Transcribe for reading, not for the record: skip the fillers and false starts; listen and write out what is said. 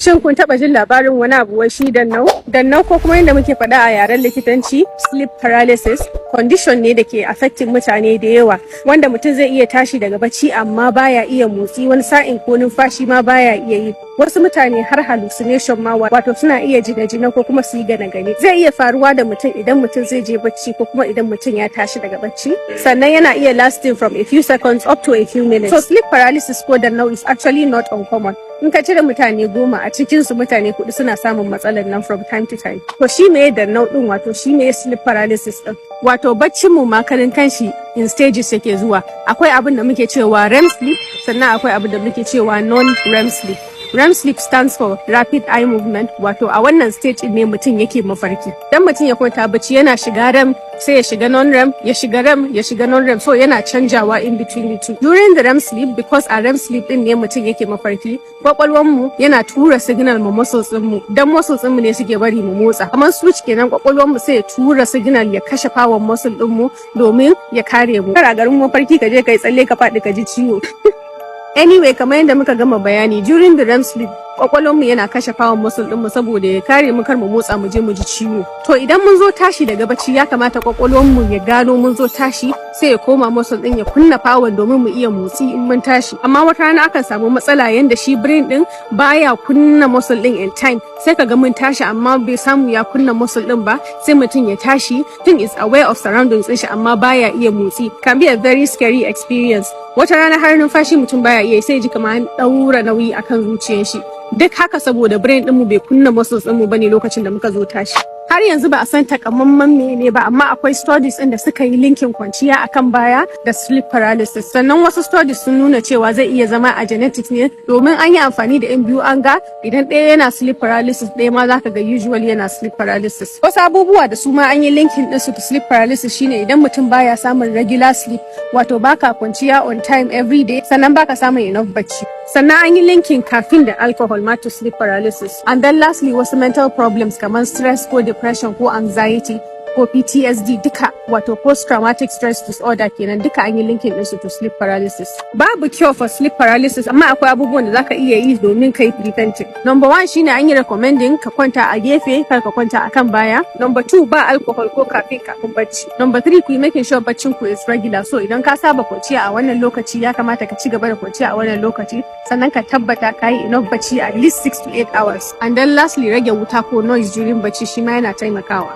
Shin kun taɓa jin labarin wani abu wai shi Dannau? Dannau ko kuma yadda muke faɗa a yaren likitanci sleep paralysis condition ne da ke affecting mutane da yawa, wanda mutum zai iya tashi daga bacci amma baya iya motsi, wani sa'in ko numfashi ma baya iya yi. Wasu mutane har hallucination ma wato suna iya jina-jina ko kuma su yi gane-gane. Zai iya faruwa da mutum idan mutum zai je bacci ko kuma idan mutum ya tashi daga bacci. Sannan yana iya lasting from a few seconds up to a few minutes. So sleep paralysis ko Dannau is actually not uncommon. In ka cire mutane 10 a cikinsu mutane 4 suna samun matsalar nan from time to time. To shi me Dannau din, wato shi me sleep paralysis din? Wato baccin mu makarin kanshi in stages yake zuwa. Akwai abin da muke cewa REM sleep, sannan akwai abin da muke cewa non-REM sleep. REM sleep stands for rapid eye movement, wato a wannan stage ne mutum yake mafarki. Dan mutum ya kwanta bacci yana shiga REM, sai ya shiga non-REM, ya shiga REM, ya shiga non-REM, so yana canjawa in between the two. During the REM sleep, because a REM sleep din ne mutum yake mafarki, kwakwalwarmu yana tura signal ma muscles mu, dan muscles mu ne suke bari mu motsa. Kamar switch kenan, kwakwalwarmu sai ya tura signal ya kashe power muscle din mu domin ya kare mu. Kar a garin mafarki ka je kai tsalle ka faɗi ka ji ciwo. Anyway, kamar yadda muka gama bayani, during the REM sleep, kwakwalwarmu yana kashe power muscle ɗinmu saboda ya kare mu kar mu motsa mu je mu ji ciwo. To idan mun zo tashi daga bacci ya kamata kwakwalwarmu ya gano mun zo tashi, sai ya koma muscle ɗin ya kunna power domin mu iya motsi in mun tashi. Amma wata rana akan samu matsala yanda shi brain ɗin baya kunna muscle ɗin in time. Sai kaga mun tashi amma bai samu ya kunna muscle ɗin ba, sai mutum ya tashi, mutum is aware of surroundings ɗin shi amma baya iya motsi. Can be a very scary experience. Wata rana har numfashi mutum baya iya, sai ji kamar an ɗaura nauyi akan zuciyar shi. Duk haka saboda brain ɗinmu bai kunna muscles ɗinmu bane lokacin da muka zo tashi. Har yanzu ba a san takamaiman mene ba, amma akwai studies ɗin da suka yi linkin kwanciya akan baya da sleep paralysis. Sannan wasu studies sun nuna cewa zai iya zama a genetics ne, domin an yi amfani da 'yan biyu an ga idan ɗaya yana sleep paralysis ɗaya ma za ka ga usually yana sleep paralysis. Wasu abubuwa da su ma an yi linkin ɗinsu to sleep paralysis shine idan mutum baya samun regular sleep, wato baka kwanciya on time every day, sannan baka samun enough bacci. Sannan an yi linkin caffeine da alcohol ma to sleep paralysis. And then lastly, wasu mental problems kamar stress ko depression ko anxiety ko PTSD duka, wato post traumatic stress disorder kenan, duka an yi linkin ɗinsu to sleep paralysis. Babu cure for sleep paralysis, amma akwai abubuwan da zaka iya yi domin kai preventing. Number 1 shine an yi recommending ka kwanta a gefe, kar ka kwanta akan baya. Number 2, ba alcohol ko caffeine kafin bacci. Number 3, ku yi making sure baccin ku is regular. So idan ka saba kwanciya a wannan lokaci, ya kamata ka ci gaba da kwanciya a wannan lokaci, sannan ka tabbata ka yi enough bacci at least 6 to 8 hours. And then lastly, rage wuta ko noise during bacci shi ma yana taimakawa.